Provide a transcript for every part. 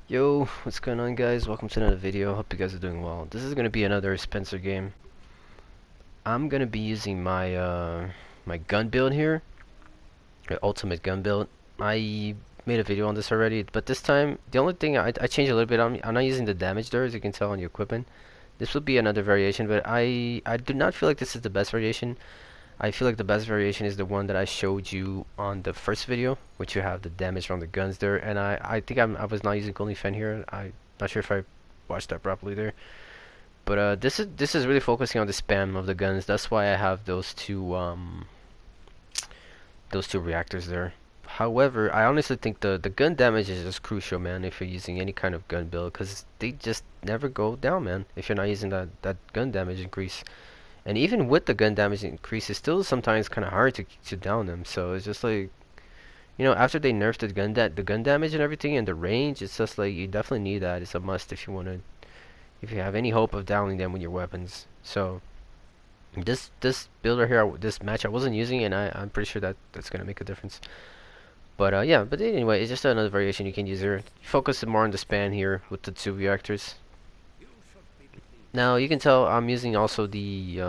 Yo, what's going on, guys? Welcome to another video. Hope you guys are doing well. This is gonna be another Spencer game. I'm gonna be using my gun build here, the ultimate gun build. I made a video on this already, but this time the only thing I changed a little bit. I'm not using the damage there, as you can tell on your equipment. This will be another variation, but I do not feel like this is the best variation. I feel like the best variation is the one that I showed you on the first video, which you have the damage from the guns there. And I think I was not using cooling fan here. I'm not sure if I watched that properly there. But this is really focusing on the spam of the guns. That's why I have those two reactors there. However, I honestly think the gun damage is just crucial, man, if you're using any kind of gun build, because they just never go down, man, if you're not using that gun damage increase. And even with the gun damage increase, it's still sometimes kind of hard to down them. So it's just like, after they nerfed the gun damage and everything and the range, it's just like you definitely need that. It's a must if if you have any hope of downing them with your weapons. So this build right here, this match I wasn't using, and I'm pretty sure that's gonna make a difference. But yeah, but anyway, it's just another variation you can use here. Focus more on the span here with the two reactors. Now you can tell I'm using also the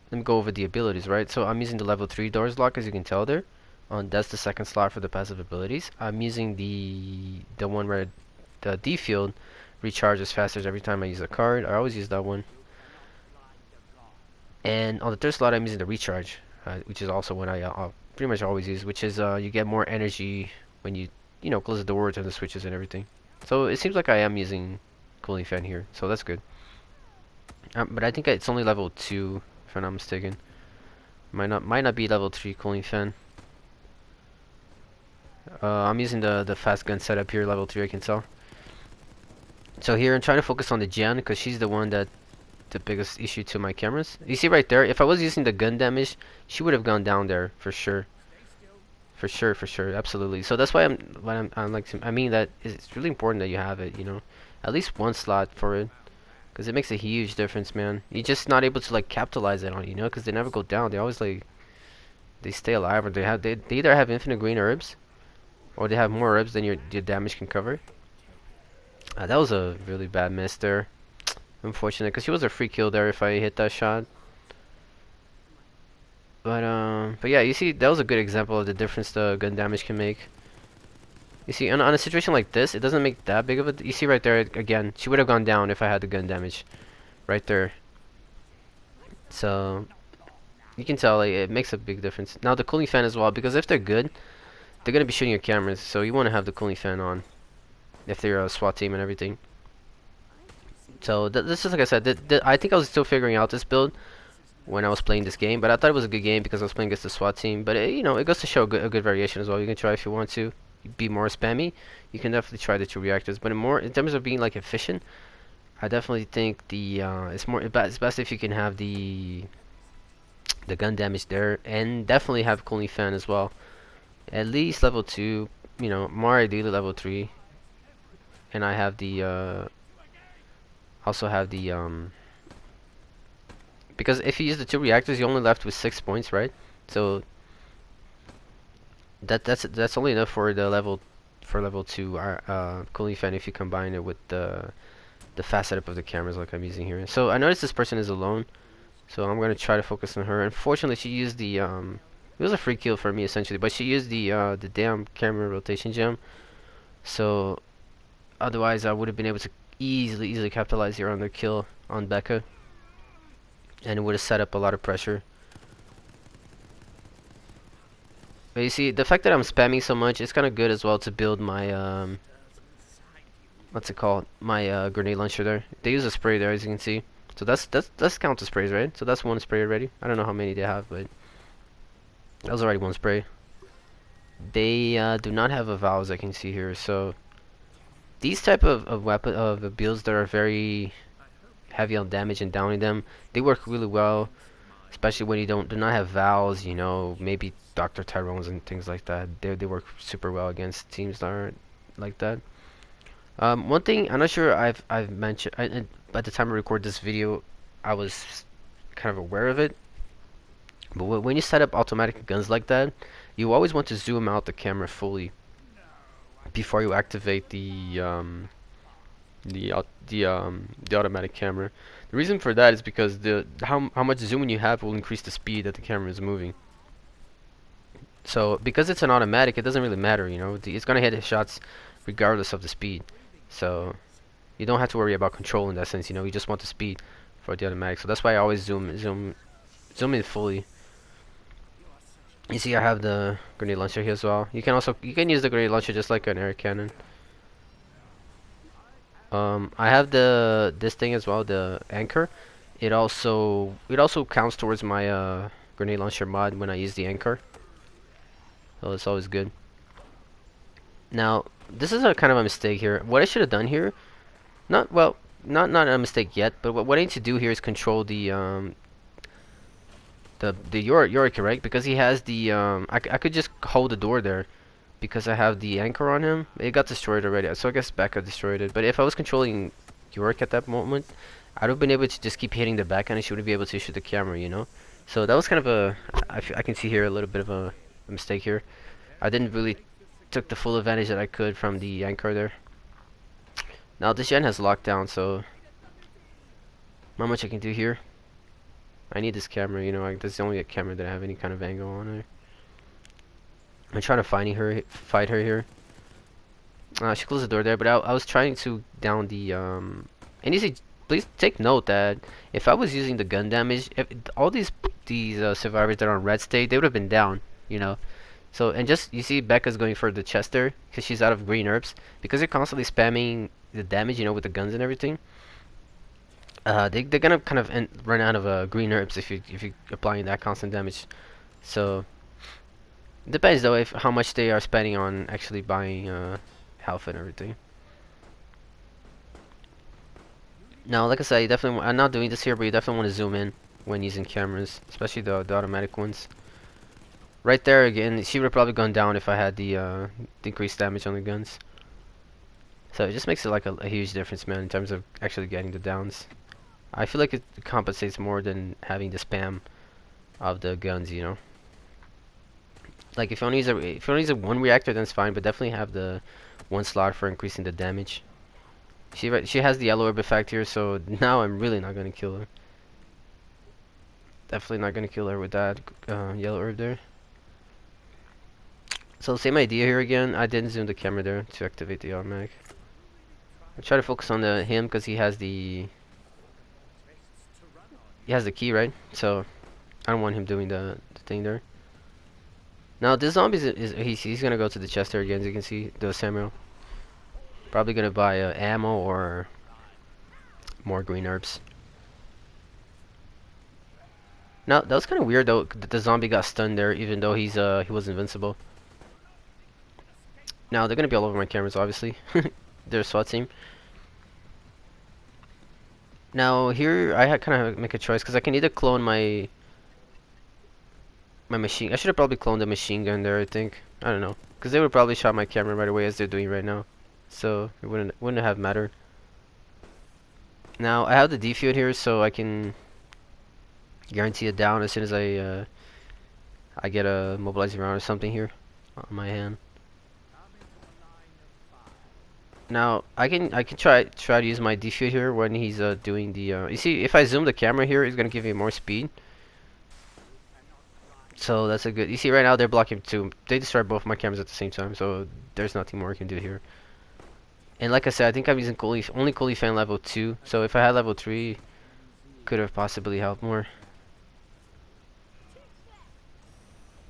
let me go over the abilities, right? So I'm using the level 3 doors lock, as you can tell there. That's the second slot for the passive abilities. I'm using the one where the D field recharges faster every time I use a card. I always use that one. And on the third slot, I'm using the recharge, which is also one I pretty much always use, which is you get more energy when you close the door, turn the switches and everything. So it seems like I am using cooling fan here, so that's good. But I think it's only level 2, if I'm not mistaken. Might not be level 3 cooling fan. I'm using the fast gun setup here, level 3, I can tell. So here I'm trying to focus on the Jen, because she's the one that the biggest issue to my cameras. You see right there, if I was using the gun damage, she would have gone down there for sure. For sure, absolutely. So that's why I'm like, I mean that it's really important that you have it, at least one slot for it. Because it makes a huge difference, man. You're just not able to like capitalize it on it, because they never go down. They always like they stay alive, or they either have infinite green herbs, or they have more herbs than your damage can cover. That was a really bad miss there. Unfortunate, because she was a free kill there if I hit that shot. But yeah, you see, that was a good example of the difference the gun damage can make. You see, on a situation like this, it doesn't make that big of a. You see right there again, she would have gone down if I had the gun damage, right there. So you can tell like, it makes a big difference. Now the cooling fan as well, because if they're good, they're gonna be shooting your cameras. So you want to have the cooling fan on if they're a SWAT team and everything. So this is like I said. I think I was still figuring out this build when I was playing this game, but I thought it was a good game because I was playing against the SWAT team. But it goes to show a good variation as well. You can try if you want to be more spammy. You can definitely try the two reactors. But in terms of being like efficient, I definitely think it's best if you can have the gun damage there, and definitely have cooling fan as well. At least level 2, more ideally level 3. And I have the also have the because if you use the two reactors, you're only left with 6 points, right? So that's only enough for the level 2 cooling fan if you combine it with the fast setup of the cameras like I'm using here. So I noticed this person is alone, so I'm gonna try to focus on her. Unfortunately, she used the it was a free kill for me essentially, but she used the damn camera rotation gem. So otherwise, I would have been able to easily capitalize here on the kill on Becca, and it would have set up a lot of pressure. But you see, the fact that I'm spamming so much, it's kind of good as well to build my what's it called? My grenade launcher there. They use a spray there, as you can see. So that's count the sprays, right? So that's one spray already. I don't know how many they have, but that was already one spray. They do not have a valve, as I can see here. So these type of builds that are very heavy on damage and downing them, they work really well, especially when you do not have Vals, maybe Dr. Tyrones and things like that. They work super well against teams that aren't like that. One thing I'm not sure I've mentioned at the time I record this video, I was kind of aware of it. But when you set up automatic guns like that, you always want to zoom out the camera fully, before you activate the automatic camera. The reason for that is because the how much zooming you have will increase the speed that the camera is moving. So because it's an automatic, it doesn't really matter, you know. It's gonna hit his shots regardless of the speed. So you don't have to worry about control in that sense, you know. You just want the speed for the automatic. So that's why I always zoom in fully. You see, I have the grenade launcher here as well. You can use the grenade launcher just like an air cannon. I have this thing as well, the anchor. It also counts towards my grenade launcher mod when I use the anchor. So it's always good. Now, this is a kind of a mistake here. What I should have done here, not well, not a mistake yet, but what I need to do here is control the Yorick, right? Because he has the I could just hold the door there because I have the anchor on him. It got destroyed already, so I guess Becca destroyed it. But if I was controlling Yorick at that moment, I'd have been able to just keep hitting the back and she wouldn't be able to shoot the camera, you know? So that was kind of I can see here a little bit of a mistake here. I didn't really took the full advantage that I could from the anchor there. Now this gen has lockdown, so not much I can do here. I need this camera, you know, that's the only camera that I have any kind of angle on it. I'm trying to fight her here. She closed the door there, but I was trying to down the and you see, please take note that if I was using the gun damage, if all these survivors that are on red state, they would have been down, you know. So, and just, you see Becca's going for the chest there, because she's out of green herbs. Because they're constantly spamming the damage, you know, with the guns and everything. They're gonna kind of run out of green herbs if you applying that constant damage. So, it depends though if how much they are spending on actually buying health and everything. Now, like I said, I'm not doing this here, but you definitely want to zoom in when using cameras, especially the automatic ones. Right there again, she would have probably gone down if I had the decreased damage on the guns. So it just makes it like a huge difference, man, in terms of actually getting the downs. I feel like it compensates more than having the spam of the guns, you know. Like if you only use a one reactor, then it's fine, but definitely have the one slot for increasing the damage. She has the yellow herb effect here, so now I'm really not gonna kill her. Definitely not gonna kill her with that yellow herb there. So same idea here again. I didn't zoom the camera there to activate the automatic. I try to focus on him because he has the key, right? So I don't want him doing the thing there. Now this zombie he's gonna go to the chest there again, as you can see, the Samuel. Probably gonna buy ammo or more green herbs. Now that was kind of weird though that the zombie got stunned there, even though he was invincible. Now they're gonna be all over my cameras, obviously. They're a SWAT team. Now here I kind of make a choice because I can either clone my machine. I should have probably cloned the machine gun there. I think, I don't know, because they would probably shot my camera right away as they're doing right now, so it wouldn't have mattered. Now I have the defuse here, so I can guarantee it down as soon as I get a mobilizing round or something here on my hand. Now I can try to use my defuse here when he's doing the you see, if I zoom the camera here, it's gonna give me more speed. So that's a good. You see right now they're blocking two. They destroyed both my cameras at the same time, so there's nothing more I can do here. And like I said, I think I'm using only Coolie Fan level 2. So if I had level 3, could have possibly helped more.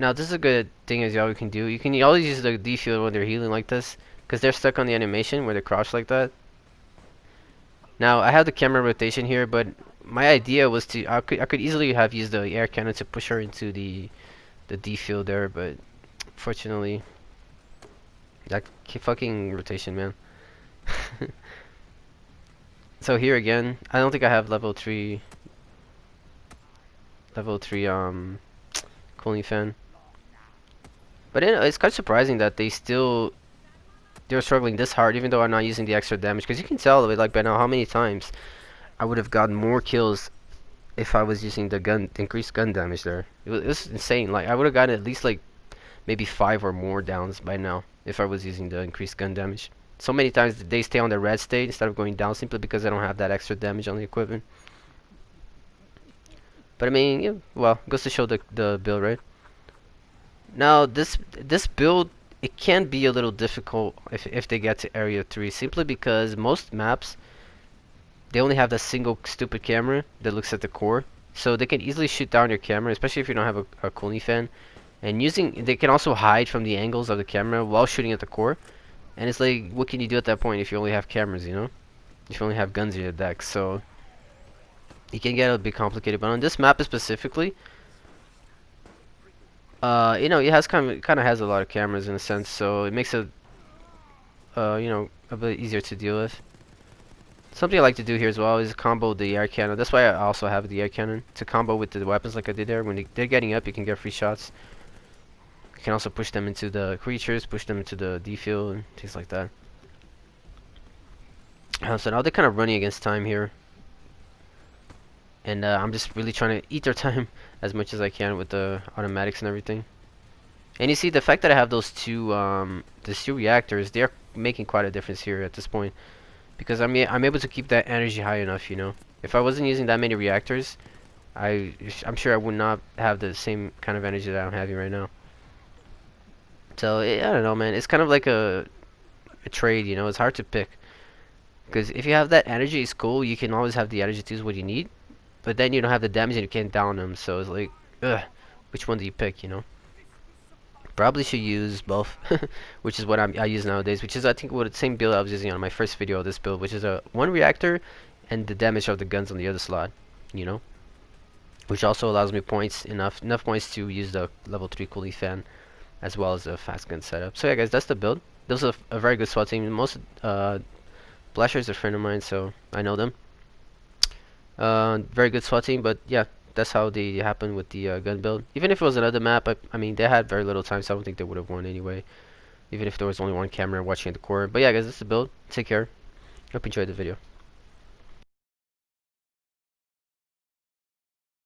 Now this is a good thing as y'all can do. You can always use the defuse when they're healing like this, because they're stuck on the animation where they crouch like that. Now I have the camera rotation here, but my idea was to I could easily have used the air cannon to push her into the defuse there, but fortunately that fucking rotation, man. So here again, I don't think I have level 3 cooling fan. But it's quite surprising that they're struggling this hard, even though I'm not using the extra damage. Because you can tell, like by now, how many times I would have gotten more kills if I was using the increased gun damage there. It was insane. Like I would have gotten at least like maybe 5 or more downs by now if I was using the increased gun damage. So many times they stay on the red state instead of going down simply because I don't have that extra damage on the equipment. But I mean, yeah, well, goes to show the build, right? Now this build, it can be a little difficult if they get to area 3, simply because most maps they only have that single stupid camera that looks at the core, so they can easily shoot down your camera, especially if you don't have a cooling fan. And they can also hide from the angles of the camera while shooting at the core. And it's like, what can you do at that point if you only have cameras, you know? If you only have guns in your deck, so it can get a bit complicated. But on this map specifically, you know, it has kind of has a lot of cameras in a sense, so it makes it, you know, a bit easier to deal with. Something I like to do here as well is combo the air cannon. That's why I also have the air cannon, to combo with the weapons like I did there. When they're getting up, you can get free shots. You can also push them into the creatures, push them into the D-field, and things like that. So now they're kind of running against time here. And I'm just really trying to eat their time as much as I can with the automatics and everything. And you see, the fact that I have those two reactors, they're making quite a difference here at this point. Because I'm able to keep that energy high enough, you know. If I wasn't using that many reactors, I'm sure I would not have the same kind of energy that I'm having right now. So I don't know, man. It's kind of like a trade, you know. It's hard to pick. Because if you have that energy, it's cool. You can always have the energy to use what you need. But then you don't have the damage and you can't down them. So it's like, ugh, which one do you pick, you know? Probably should use both, which is what I use nowadays, which is I think what the same build I was using on my first video of this build, which is a 1 reactor and the damage of the guns on the other slot, you know, which also allows me points, enough points to use the level 3 cooling fan as well as a fast gun setup. So yeah, guys, that's the build. This was a very good SWAT team. Most Blasher is a friend of mine, so I know them. Very good SWAT team, but yeah, that's how they happened with the gun build. Even if it was another map, I mean, they had very little time, so I don't think they would have won anyway. Even if there was only one camera watching at the core. But yeah, guys, that's the build. Take care. Hope you enjoyed the video.